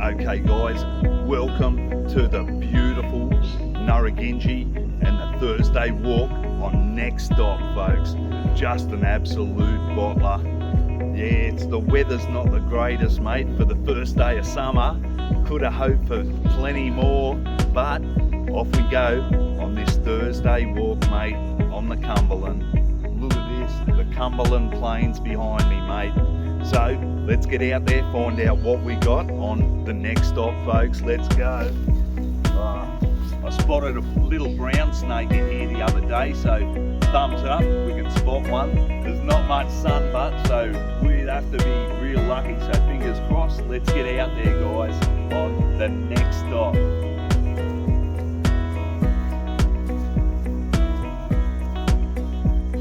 Okay guys, welcome to the beautiful Narragansett and the Thursday walk on Next Stop, folks. Just an absolute bottler. Yeah, the weather's not the greatest, mate, for the first day of summer. Could have hoped for plenty more, but off we go on this Thursday walk, mate, on the Cumberland. Look at this, the Cumberland Plains behind me, mate. So let's get out there, find out what we got on the Next Stop, folks. Let's go. I spotted a little brown snake in here the other day, so thumbs up, we can spot one. There's not much sun, but so we'd have to be real lucky, so fingers crossed. Let's get out there, guys, on the Next Stop.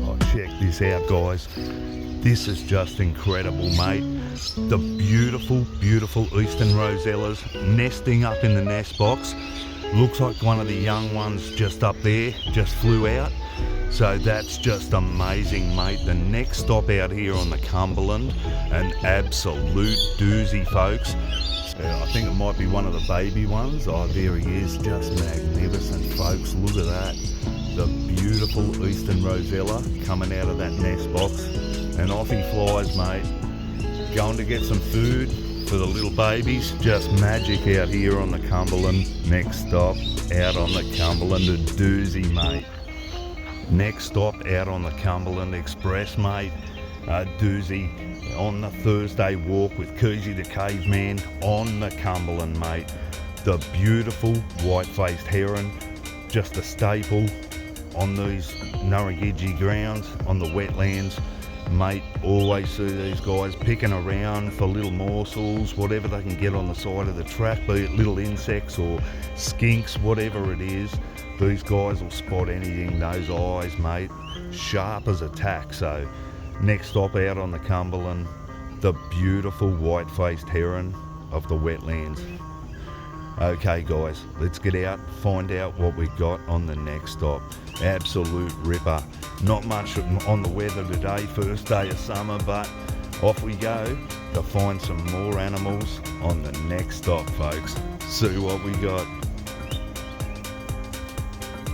Oh, check this out, guys. This is just incredible, mate. The beautiful, beautiful eastern Rosellas nesting up in the nest box. Looks like one of the young ones just up there, just flew out. So that's just amazing, mate. The Next Stop out here on the Cumberland, an absolute doozy, folks. I think it might be one of the baby ones. Oh, there he is, just magnificent, folks. Look at that. The beautiful eastern Rosella coming out of that nest box. And off he flies, mate. Going to get some food for the little babies. Just magic out here on the Cumberland. Next Stop out on the Cumberland, a doozy, mate. Next Stop out on the Cumberland Express, mate. A doozy on the Thursday walk with Keezy the Caveman on the Cumberland, mate. The beautiful white-faced heron, just a staple on these Narragansett grounds, on the wetlands. Mate, always see these guys picking around for little morsels, whatever they can get on the side of the track, be it little insects or skinks, whatever it is. These guys will spot anything. Those eyes, mate, sharp as a tack. So Next Stop out on the Cumberland, the beautiful white-faced heron of the wetlands. Okay guys, let's get out, find out what we got on the Next Stop. Absolute ripper. Not much on the weather today, first day of summer, but off we go to find some more animals on the Next Stop, folks. See what we got.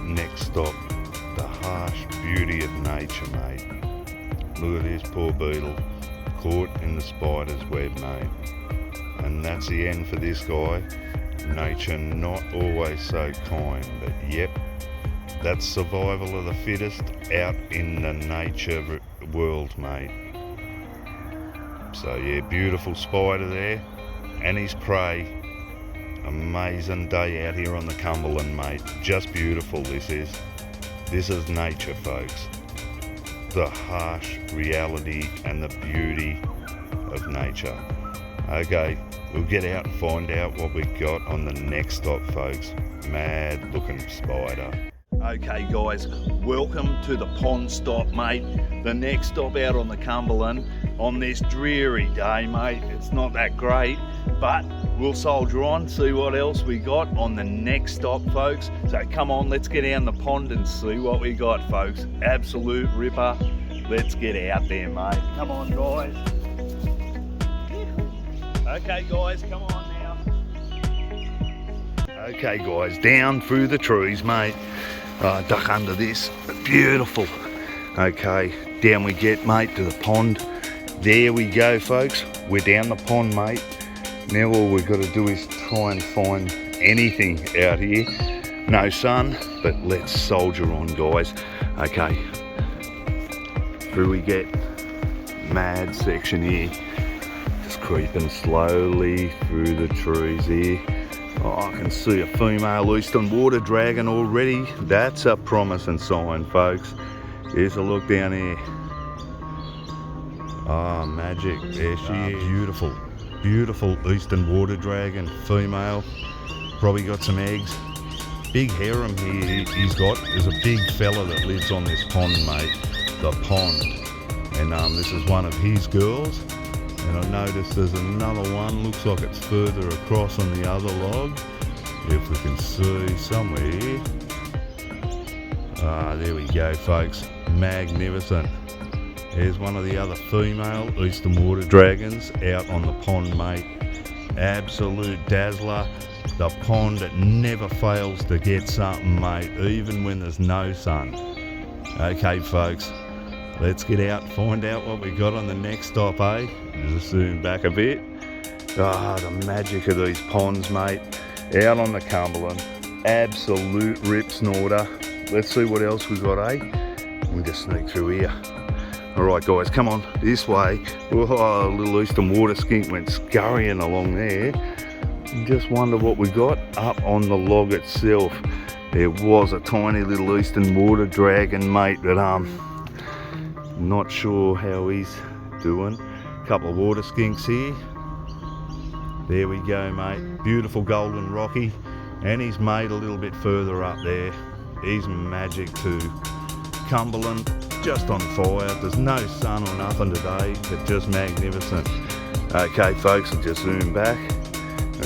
Next Stop, the harsh beauty of nature, mate. Look at this poor beetle, caught in the spider's web, mate. And that's the end for this guy. Nature not always so kind, but yep, that's survival of the fittest out in the nature world, mate. So yeah, beautiful spider there and his prey. Amazing day out here on the Cumberland, mate. Just beautiful this is. This is nature, folks. The harsh reality and the beauty of nature. Okay, we'll get out and find out what we got on the Next Stop, folks. Mad looking spider. Okay guys, welcome to the pond stop, mate. The Next Stop out on the Cumberland on this dreary day, mate. It's not that great, but we'll soldier on, see what else we got on the Next Stop, folks. So come on, let's get down the pond and see what we got, folks. Absolute ripper. Let's get out there, mate. Come on, guys. Okay guys, come on now. Okay guys, down through the trees, mate. Duck under this, beautiful. Okay, down we get, mate, to the pond. There we go, folks. We're down the pond, mate. Now all we've got to do is try and find anything out here. No sun, but let's soldier on, guys. Okay, through we get. Mad section here. Just creeping slowly through the trees here. Oh, I can see a female eastern water dragon already. That's a promising sign, folks. Here's a look down here. Ah, magic. There she is. Beautiful, beautiful eastern water dragon, female. Probably got some eggs. Big harem here he's got. There's a big fella that lives on this pond, mate. The pond. And this is one of his girls. And I noticed there's another one, looks like it's further across on the other log. If we can see somewhere here. Ah, there we go, folks. Magnificent. There's one of the other female eastern water dragons out on the pond, mate. absolute dazzler. The pond never fails to get something, mate, even when there's no sun. Okay, folks, let's get out and find out what we got on the next stop, eh? Just zoom back a bit. The magic of these ponds, mate. Out on the Cumberland, absolute rip snorter. Let's see what else we got, eh? We'll just sneak through here. All right, guys, come on, this way. Oh, a little eastern water skink went scurrying along there. Just wonder what we got up on the log itself. There was a tiny little eastern water dragon, mate, but not sure how he's doing. Couple of water skinks here. There we go, mate. Beautiful golden rocky, and he's made a little bit further up there. He's magic too. Cumberland just on fire. There's no sun or nothing today, but just magnificent. Okay, folks, I'll just zoom back. A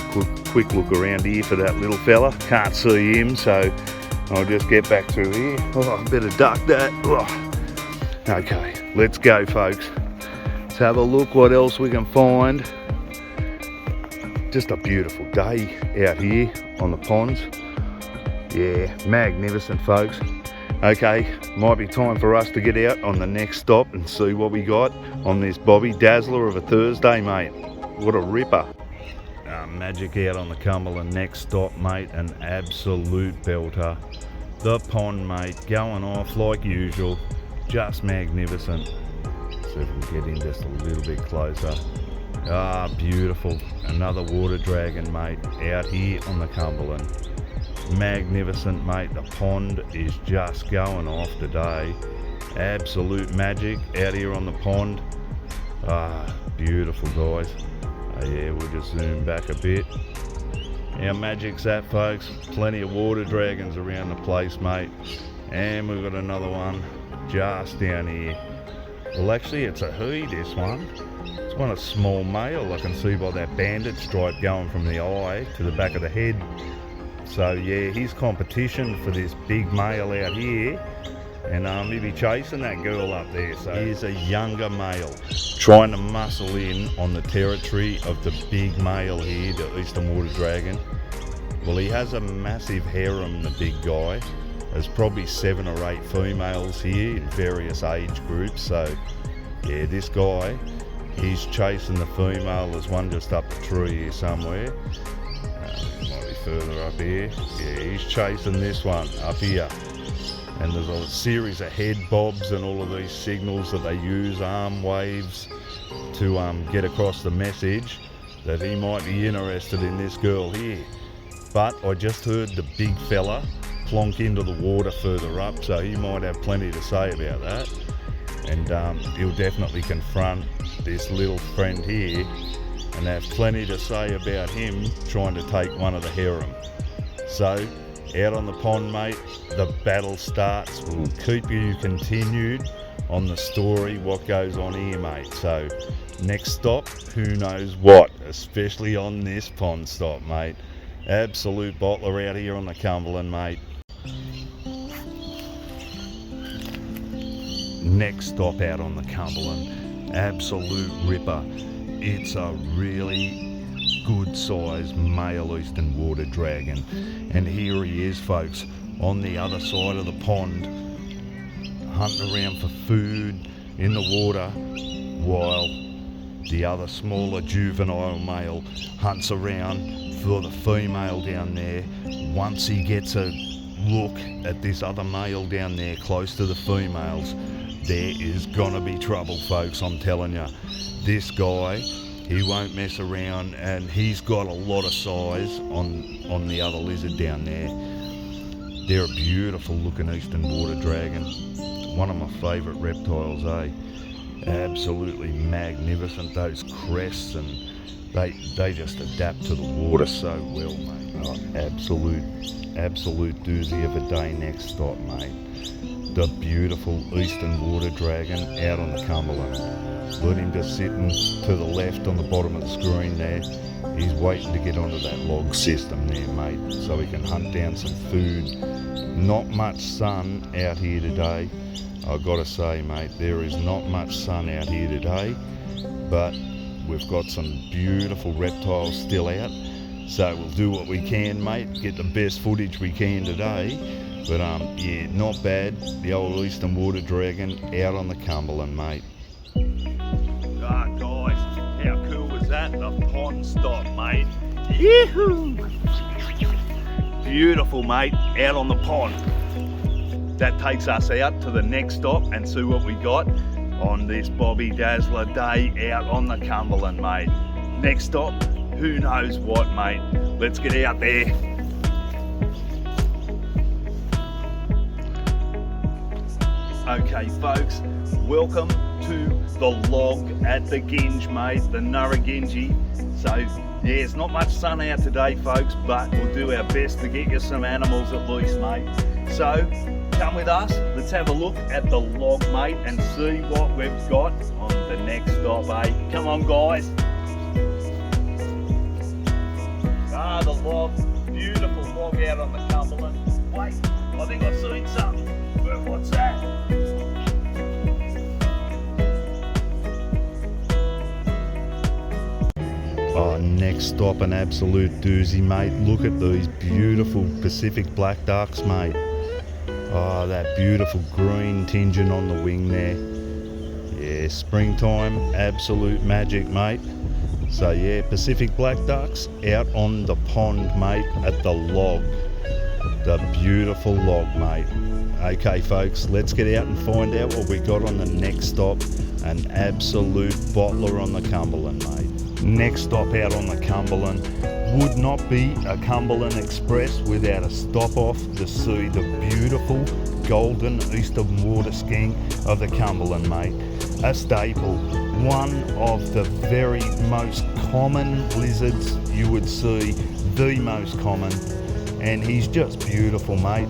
quick look around here for that little fella. Can't see him, so I'll just get back through here. Oh, I better duck that. Oh. Okay, let's go, folks. Let's have a look what else we can find. Just a beautiful day out here on the ponds. Yeah, magnificent, folks. Okay, might be time for us to get out on the next stop and see what we got on this Bobby Dazzler of a Thursday, mate. What a ripper. Magic out on the Cumberland, next stop, mate, an absolute belter. The pond, mate, going off like usual, just magnificent. See if we can get in just a little bit closer. Beautiful, another water dragon, mate, out here on the Cumberland. Magnificent, mate, the pond is just going off today. Absolute magic out here on the pond. Beautiful, guys. Yeah, we'll just zoom back a bit. How magic's that, folks? Plenty of water dragons around the place, mate. And we've got another one just down here. Well, actually, it's a he, this one. It's one, a small male. I can see by that bandit stripe going from the eye to the back of the head. So, yeah, he's competition for this big male out here. And he'll be chasing that girl up there. So here's a younger male trying to muscle in on the territory of the big male here, the eastern water dragon. Well, he has a massive harem, the big guy. There's probably 7 or 8 females here in various age groups. So, yeah, this guy, he's chasing the female. There's one just up the tree here somewhere. Might be further up here. Yeah, he's chasing this one up here. And there's a series of head bobs and all of these signals that they use, arm waves, to get across the message that he might be interested in this girl here. But I just heard the big fella plonk into the water further up, so he might have plenty to say about that. And he'll definitely confront this little friend here and have plenty to say about him trying to take one of the harem. So, out on the pond, mate, the battle starts. We'll keep you continued on the story, what goes on here, mate. So, next stop, who knows what, especially on this pond stop, mate. Absolute bottler out here on the Cumberland, mate. Next stop out on the Cumberland, absolute ripper. It's a really good sized male eastern water dragon, and here he is, folks, on the other side of the pond, hunting around for food in the water, while the other smaller juvenile male hunts around for the female down there. Once he gets a look at this other male down there close to the females, there is gonna be trouble, folks, I'm telling you. This guy, he won't mess around, and he's got a lot of size on the other lizard down there. They're a beautiful looking eastern water dragon. One of my favourite reptiles, eh? Absolutely magnificent, those crests, and they just adapt to the water so well, mate. Oh, absolute doozy of a day. Next stop, mate. The beautiful eastern water dragon out on the Cumberland. Let him just sitting to the left on the bottom of the screen there. He's waiting to get onto that log system there, mate, so he can hunt down some food. Not much sun out here today. I've got to say, mate, there is not much sun out here today, but we've got some beautiful reptiles still out. So we'll do what we can, mate, get the best footage we can today. But yeah, not bad. The old eastern water dragon out on the Cumberland, mate. Ah, guys, how cool was that? The pond stop, mate. Yee-hoo! Beautiful, mate, out on the pond. That takes us out to the next stop and see what we got on this Bobby Dazzler day out on the Cumberland, mate. Next stop, who knows what, mate. Let's get out there. Okay, folks, welcome to the log at the Ginge, mate, the Nurraginji. So, yeah, it's not much sun out today, folks, but we'll do our best to get you some animals at least, mate. So, come with us, let's have a look at the log, mate, and see what we've got on the next stop, eh? Come on, guys. Ah, the log, beautiful log out on the Cumberland. Wait, I think I've seen something. What's that? Oh, next stop, an absolute doozy, mate. Look at these beautiful Pacific black ducks, mate. Oh, that beautiful green tinging on the wing there. Yeah, springtime, absolute magic, mate. So yeah, Pacific black ducks out on the pond, mate, at the log. The beautiful log, mate. Okay, folks, let's get out and find out what we got on the next stop. An absolute bottler on the Cumberland, mate. Next stop out on the Cumberland would not be a Cumberland Express without a stop off to see the beautiful golden eastern water sking of the Cumberland, mate. A staple, one of the very most common lizards you would see, the most common, and he's just beautiful, mate.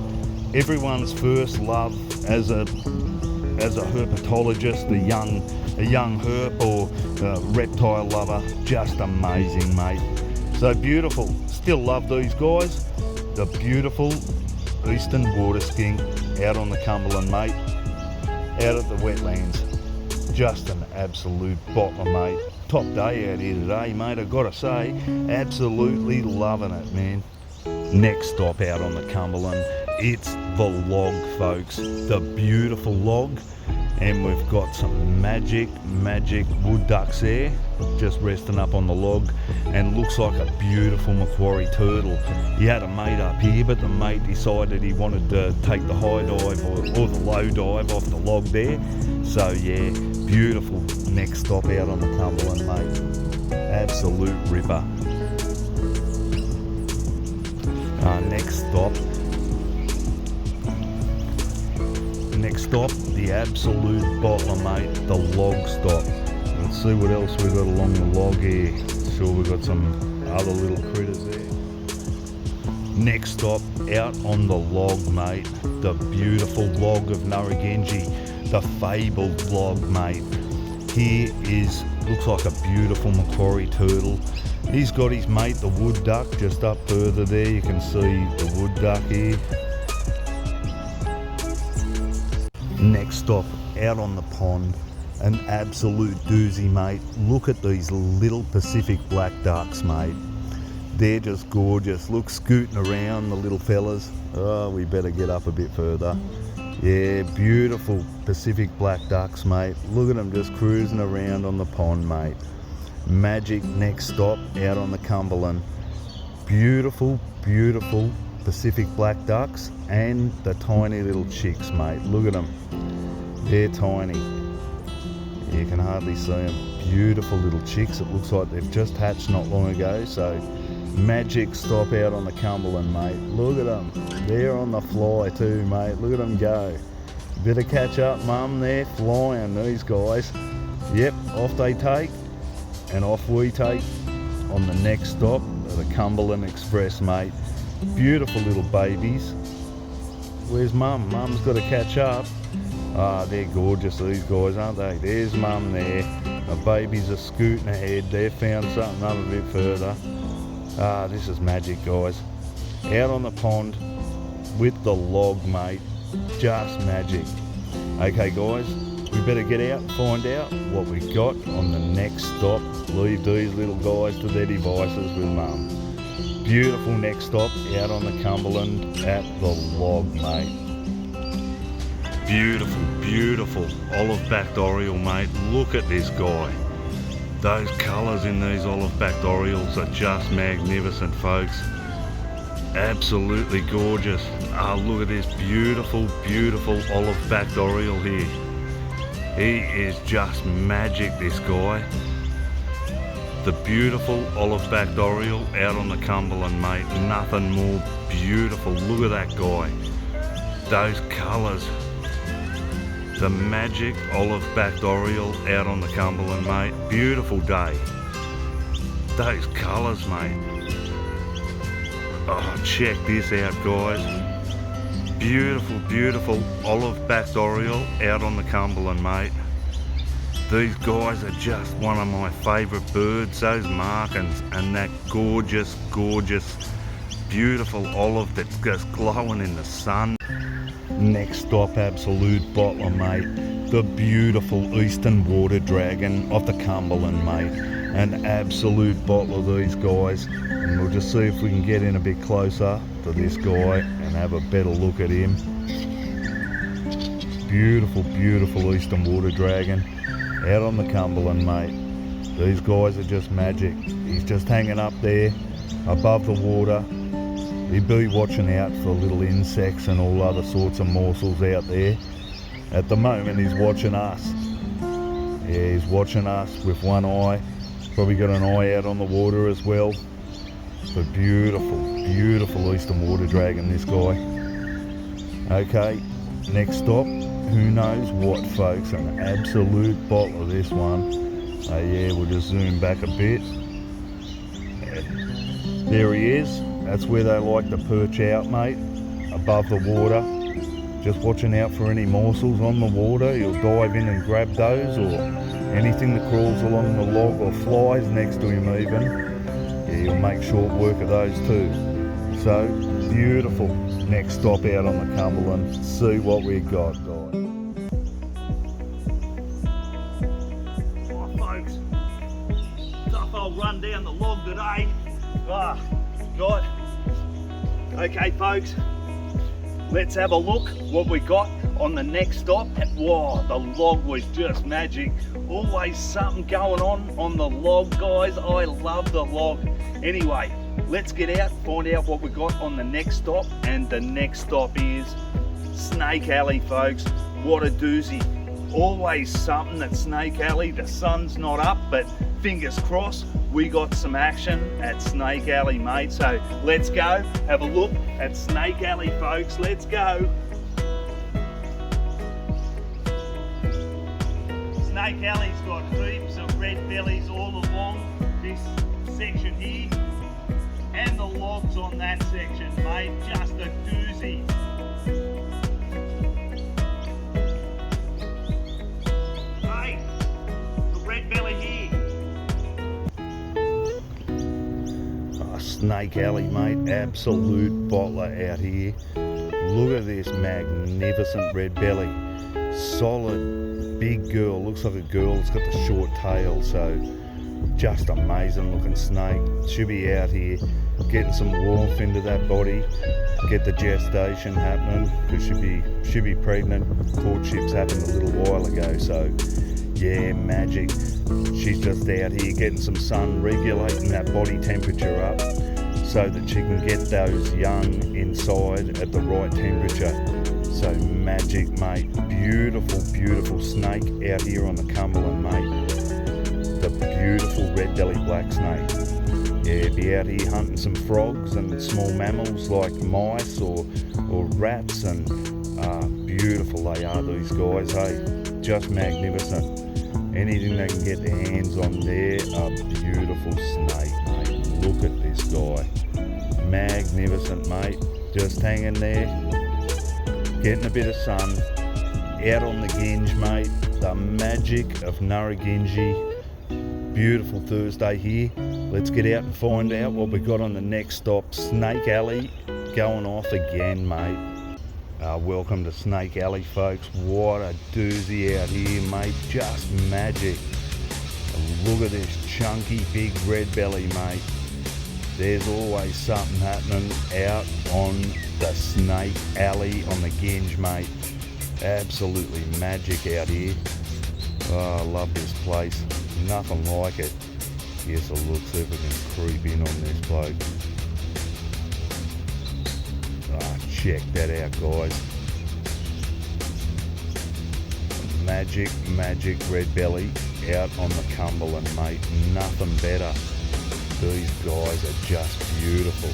Everyone's first love as a herpetologist, a young herp or reptile lover, just amazing, mate. So beautiful. Still love these guys. The beautiful eastern water skink out on the Cumberland, mate. Out at the wetlands. Just an absolute bottler, mate. Top day out here today, mate. I've got to say, absolutely loving it, man. Next stop out on the Cumberland, it's the log, folks. The beautiful log. And we've got some magic wood ducks there, just resting up on the log, and looks like a beautiful Macquarie turtle. He had a mate up here, but the mate decided he wanted to take the high dive or the low dive off the log there. So yeah, beautiful next stop out on the Cumberland, mate. Absolute ripper. Next stop, the absolute bottler, mate, the log stop. Let's see what else we've got along the log here. Sure, we've got some other little critters there. Next stop, out on the log, mate, the beautiful log of Nurraginji, the fabled log, mate. Here looks like a beautiful Macquarie turtle. He's got his mate, the wood duck, just up further there. You can see the wood duck here. Next stop, out on the pond, an absolute doozy, mate. Look at these little Pacific black ducks, mate. They're just gorgeous. Look, scooting around, the little fellas. Oh, we better get up a bit further. Yeah, beautiful Pacific black ducks, mate. Look at them just cruising around on the pond, mate. Magic next stop, out on the Cumberland. Beautiful Pacific black ducks and the tiny little chicks, mate. Look at them. They're tiny. You can hardly see them. Beautiful little chicks. It looks like they've just hatched not long ago. So magic stop out on the Cumberland, mate. Look at them. They're on the fly too, mate. Look at them go. Bit of catch up, mum. They're flying, these guys. Yep, off they take and off we take on the next stop of the Cumberland Express, mate. Beautiful little babies. Where's mum? Mum's got to catch up. Ah, they're gorgeous, these guys, aren't they? There's mum there. The babies are scooting ahead. They've found something up a bit further. Ah, this is magic, guys. Out on the pond with the log, mate. Just magic. Okay, guys, we better get out and find out what we got on the next stop. Leave these little guys to their devices with Mum. Beautiful next stop out on the Cumberland at the log, mate. Beautiful, beautiful olive-backed oriole, mate. Look at this guy. Those colours in these olive-backed orioles are just magnificent, folks. Absolutely gorgeous. Look at this beautiful, beautiful olive-backed oriole here. He is just magic, this guy. The beautiful olive-backed oriole out on the Cumberland, mate. Nothing more beautiful. Look at that guy. Those colours. The magic olive-backed oriole out on the Cumberland, mate. Beautiful day. Those colours, mate. Oh, check this out, guys. Beautiful, beautiful olive-backed oriole out on the Cumberland, mate. These guys are just one of my favourite birds, those markings, and that gorgeous, gorgeous, beautiful olive that's just glowing in the sun. Next stop, absolute bottler, mate. The beautiful eastern water dragon of the Cumberland, mate. An absolute bottler, these guys. And we'll just see if we can get in a bit closer to this guy and have a better look at him. Beautiful, beautiful eastern water dragon out on the Cumberland, mate. These guys are just magic. He's just hanging up there above the water. He'd be watching out for little insects and all other sorts of morsels out there. At the moment he's watching us. Yeah, he's watching us with one eye. Probably got an eye out on the water as well. But beautiful, beautiful eastern water dragon, this guy. Okay, next stop, who knows what, folks. An absolute bottle of this one. Yeah, we'll just zoom back a bit. There he is. That's where they like to perch out, mate, above the water. Just watching out for any morsels on the water. He'll dive in and grab those, or anything that crawls along the log or flies next to him even. Yeah, he'll make short work of those too. So, beautiful. Next stop out on the Cumberland. See what we got, guys. Oh, folks. Tough old run down the log today. God. Okay, folks, let's have a look what we got on the next stop. Wow, the log was just magic. Always something going on the log, guys. I love the log. Anyway, let's get out, find out what we got on the next stop. And the next stop is Snake Alley, folks. What a doozy. Always something at Snake Alley. The sun's not up, but fingers crossed we got some action at Snake Alley, mate. So let's go have a look at Snake Alley, folks. Let's go. Snake Alley's got heaps of red bellies all along this section here, and the logs on that section, mate. Just a doozy. Snake Alley, mate, absolute bottler out here. Look at this magnificent red belly. Solid, big girl, looks like a girl. It's got the short tail, so just amazing looking snake. Should be out here getting some warmth into that body, get the gestation happening, because she'd be pregnant. Courtship's happened a little while ago, so yeah, magic. She's just out here getting some sun, regulating that body temperature up so that she can get those young inside at the right temperature. So magic, mate. Beautiful, beautiful snake out here on the Cumberland, mate. The beautiful red-bellied black snake. Yeah, be out here hunting some frogs and small mammals like mice or rats, and beautiful they are, these guys, hey. Just magnificent. Anything they can get their hands on there, a beautiful snake, mate. Look at this guy. Magnificent, mate. Just hanging there, getting a bit of sun, out on the ginge, mate. The magic of Narragansett. Beautiful Thursday here. Let's get out and find out what we got on the next stop. Snake Alley going off again, mate. Welcome to Snake Alley, folks. What a doozy out here, mate. Just magic. Look at this chunky big red belly, mate. There's always something happening out on the Snake Alley on the Ginge, mate. Absolutely magic out here. Oh, I love this place. Nothing like it. Yes, I'll look, see if we can creep in on this bloke. Check that out, guys. Magic red belly out on the Cumberland, mate. Nothing better. These guys are just beautiful.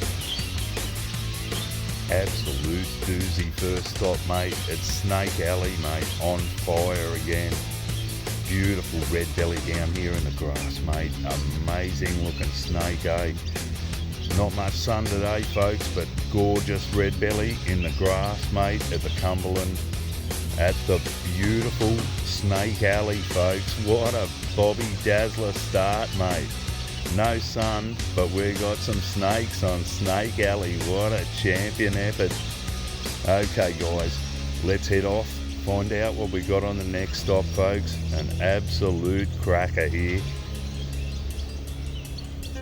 Absolute doozy first stop, mate. It's Snake Alley, mate. On fire again. Beautiful red belly down here in the grass, mate. Amazing looking snake, eh? Not much sun today, folks, but gorgeous red belly in the grass, mate, at the Cumberland, at the beautiful Snake Alley, folks. What a Bobby Dazzler start, mate. No sun, but we got some snakes on Snake Alley. What a champion effort. Okay, guys, let's head off, find out what we got on the next stop, folks. An absolute cracker here.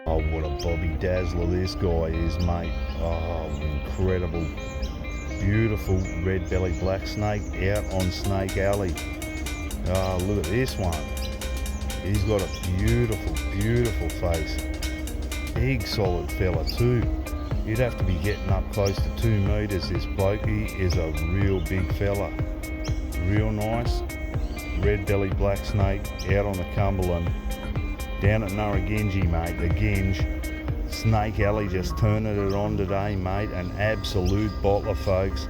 Oh, what a Bobby Dazzler this guy is, mate. Oh, incredible. Beautiful red belly black snake out on Snake Alley. Oh, look at this one. He's got a beautiful face. Big solid fella too. You'd have to be getting up close to 2 meters. This bloke, he is a real big fella. Real nice. Red belly black snake out on the Cumberland. Down at Narragansett, mate, the Ginge. Snake Alley just turning it on today, mate. An absolute bottler, folks.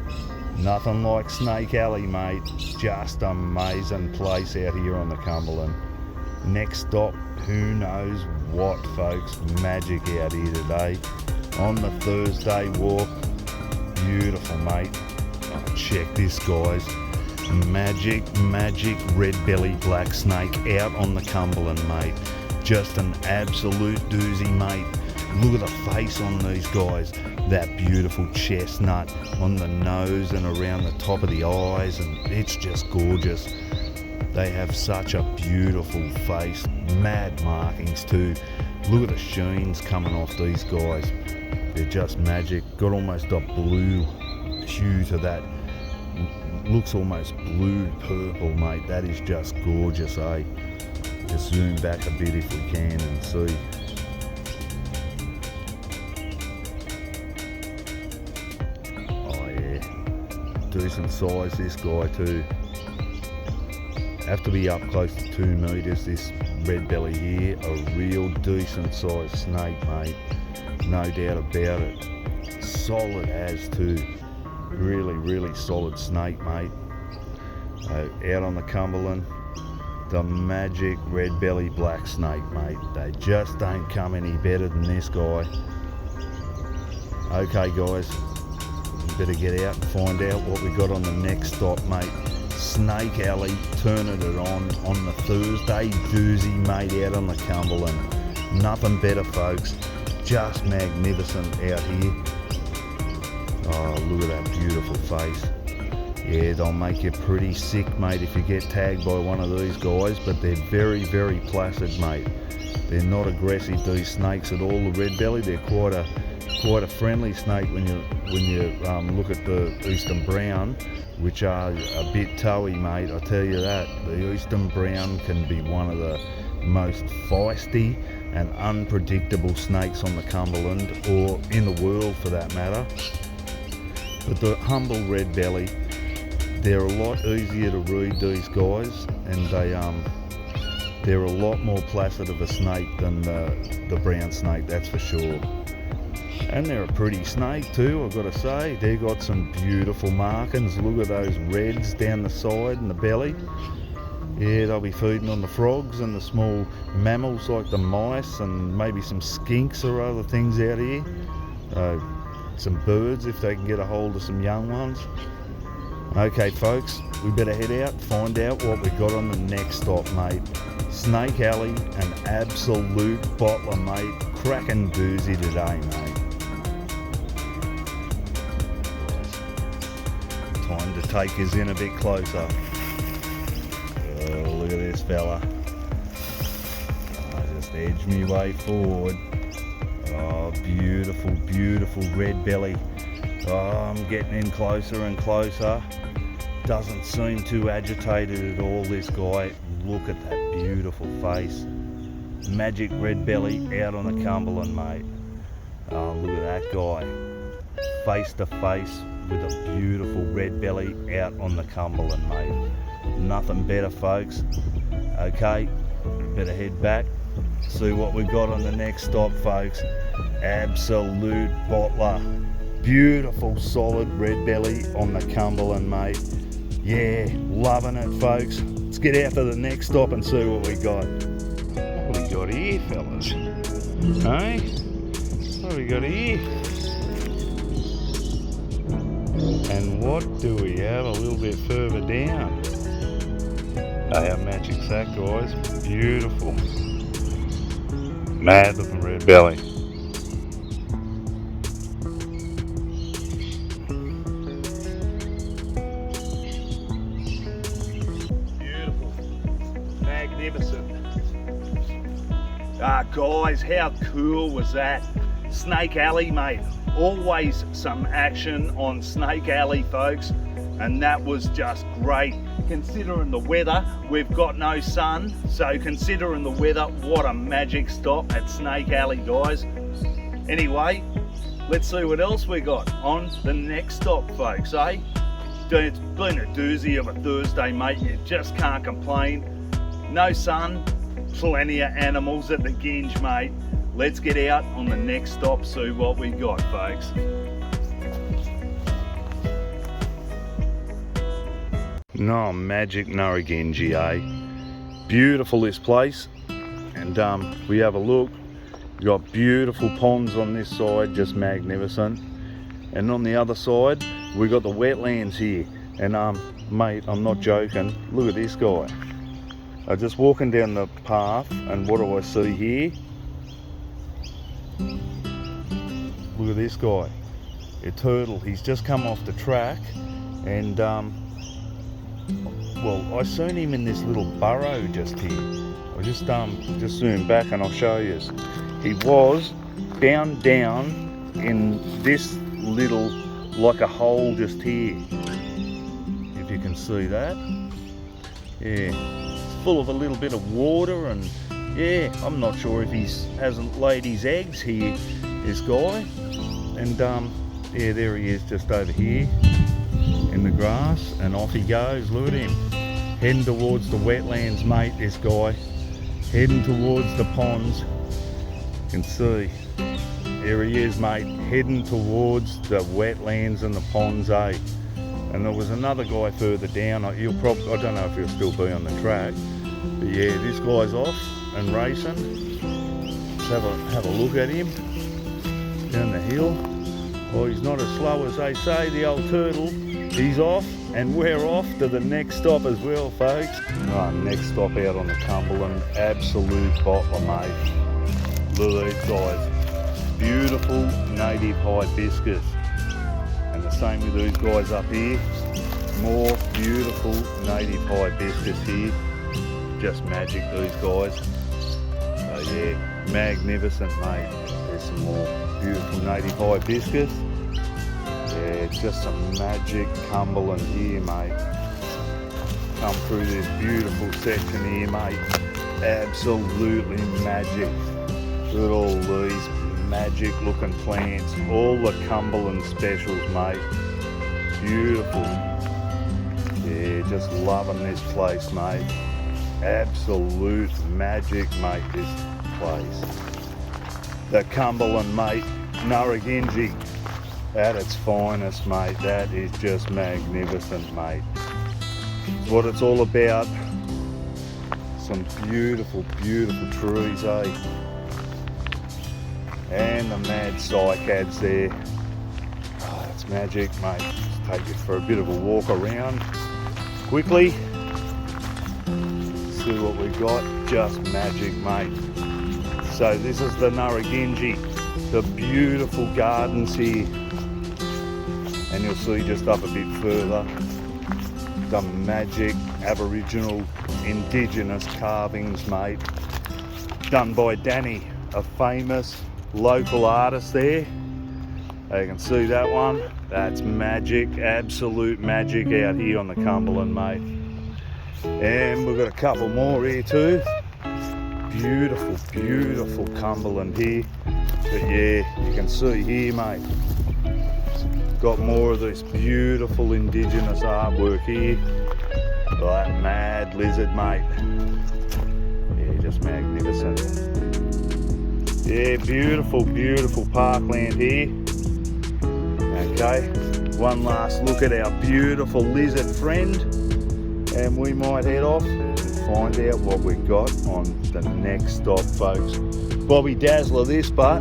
Nothing like Snake Alley, mate. Just amazing place out here on the Cumberland. Next stop, who knows what, folks. Magic out here today on the Thursday walk. Beautiful, mate. Oh, check this, guys. Magic red belly black snake out on the Cumberland, mate. Just an absolute doozy, mate. Look at the face on these guys. That beautiful chestnut on the nose and around the top of the eyes, and it's just gorgeous. They have such a beautiful face. Mad markings too. Look at the sheens coming off these guys. They're just magic. Got almost a blue hue to that. Looks almost blue purple, mate. That is just gorgeous, eh? Just zoom back a bit if we can and see. Oh yeah, decent size this guy too. Have to be up close to 2 meters, this red belly here. A real decent sized snake, mate. No doubt about it. Solid as too. Really solid snake, mate. Out on the Cumberland. The magic red belly black snake, mate. They just don't come any better than this guy. Okay, guys, we better get out and find out what we got on the next stop, mate. Snake Alley, turning it on the Thursday doozy, mate, out on the Cumberland. Nothing better, folks. Just magnificent out here. Oh, look at that beautiful face. Yeah, they'll make you pretty sick, mate, if you get tagged by one of these guys, but they're very placid, mate. They're not aggressive, these snakes at all. The red belly, they're quite a friendly snake when you look at the Eastern Brown, which are a bit toey, mate. I tell you that. The Eastern Brown can be one of the most feisty and unpredictable snakes on the Cumberland, or in the world for that matter. But the humble red belly, they're a lot easier to read, these guys, and they're a lot more placid of a snake than the brown snake, that's for sure. And they're a pretty snake too, I've got to say. They've got some beautiful markings. Look at those reds down the side and the belly. Yeah, they'll be feeding on the frogs and the small mammals like the mice and maybe some skinks or other things out here. Some birds if they can get a hold of some young ones. Okay, folks, we better head out and find out what we got on the next stop, mate. Snake Alley, an absolute bottler, mate. Cracking doozy today, mate. Time to take us in a bit closer. Oh, look at this fella. I just edge me way forward. Oh, beautiful, beautiful red belly. Oh, I'm getting in closer and closer. Doesn't seem too agitated at all, this guy. Look at that beautiful face. Magic red belly out on the Cumberland, mate. Oh, look at that guy. Face to face with a beautiful red belly out on the Cumberland, mate. Nothing better, folks. Okay, better head back, see what we've got on the next stop, folks. Absolute bottler. Beautiful solid red belly on the Cumberland, mate. Yeah, loving it, folks. Let's get out to the next stop and see what we got. What we got here, fellas? Hey? What do we got here? And what do we have a little bit further down? Our magic sack, guys. Beautiful. Mad looking red belly. Beautiful. Magnificent. Guys, how cool was that? Snake Alley, mate. Always some action on Snake Alley, folks. And that was just great. Considering the weather, we've got no sun, so considering the weather, what a magic stop at Snake Alley, guys. Anyway, let's see what else we got on the next stop, folks, eh? It's been a doozy of a Thursday, mate. You just can't complain. No sun, plenty of animals at the Ginge, mate. Let's get out on the next stop, see what we got, folks. No, magic Narragansett, eh? Beautiful, this place. And we have a look. We've got beautiful ponds on this side, just magnificent. And on the other side, we got the wetlands here. And mate, I'm not joking. Look at this guy. I'm just walking down the path, and what do I see here? Look at this guy. A turtle. He's just come off the track, and well, I seen him in this little burrow just here. I'll just zoom back and I'll show you. He was down in this little, like a hole just here. If you can see that. Yeah, it's full of a little bit of water, and yeah, I'm not sure if he hasn't laid his eggs here, this guy. And yeah, there he is just over here in the grass, and off he goes. Look at him, heading towards the wetlands, mate, this guy. Heading towards the ponds. You can see, there he is, mate, heading towards the wetlands and the ponds, eh? And there was another guy further down. I don't know if he'll still be on the track. But yeah, this guy's off and racing. Let's have a look at him down the hill. Well, he's not as slow as they say, the old turtle. He's off, and we're off to the next stop as well, folks. Next stop out on the Cumberland, absolute bottler, mate. Look at these guys. Beautiful native hibiscus. And the same with these guys up here. More beautiful native hibiscus here. Just magic, these guys. Oh yeah, magnificent, mate. There's some more beautiful native hibiscus. Yeah, just some magic Cumberland here, mate. Come through this beautiful section here, mate. Absolutely magic. Look at all these magic looking plants. All the Cumberland specials, mate. Beautiful. Yeah, just loving this place, mate. Absolute magic, mate, this place. The Cumberland, mate. Narragansett. At its finest, mate. That is just magnificent, mate. It's what it's all about. Some beautiful, beautiful trees, eh? And the mad cycads there. Oh, it's magic, mate. Just take you for a bit of a walk around quickly. See what we got. Just magic, mate. So this is the Narragansett. The beautiful gardens here. and you'll see just up a bit further some magic Aboriginal Indigenous carvings, mate, done by Danny, a famous local artist there. You can see that one. That's magic, absolute magic out here on the Cumberland, mate. And we've got a couple more here too. Beautiful, beautiful Cumberland here. But yeah, you can see here, mate, got more of this beautiful Indigenous artwork here. That mad lizard, mate. Yeah, just magnificent. Yeah, beautiful, beautiful parkland here. Okay, one last look at our beautiful lizard friend, and we might head off and find out what we've got on the next stop, folks. Bobby Dazzler this, but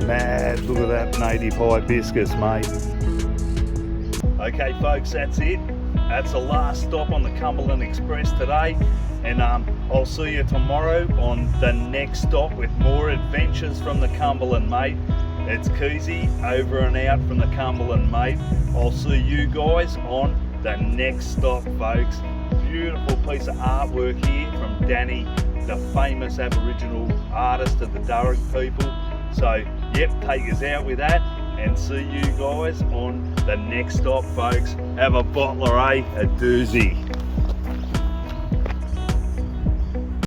mad, look at that native hibiscus, mate. Okay folks, that's it. That's the last stop on the Cumberland Express today, and I'll see you tomorrow on the next stop with more adventures from the Cumberland, mate. It's Keezy, over and out from the Cumberland, mate. I'll see you guys on the next stop, folks. Beautiful piece of artwork here from Danny, the famous Aboriginal artist of the Durrock people. So, yep, take us out with that, and see you guys on the next stop, folks. Have a bottler, eh? A doozy.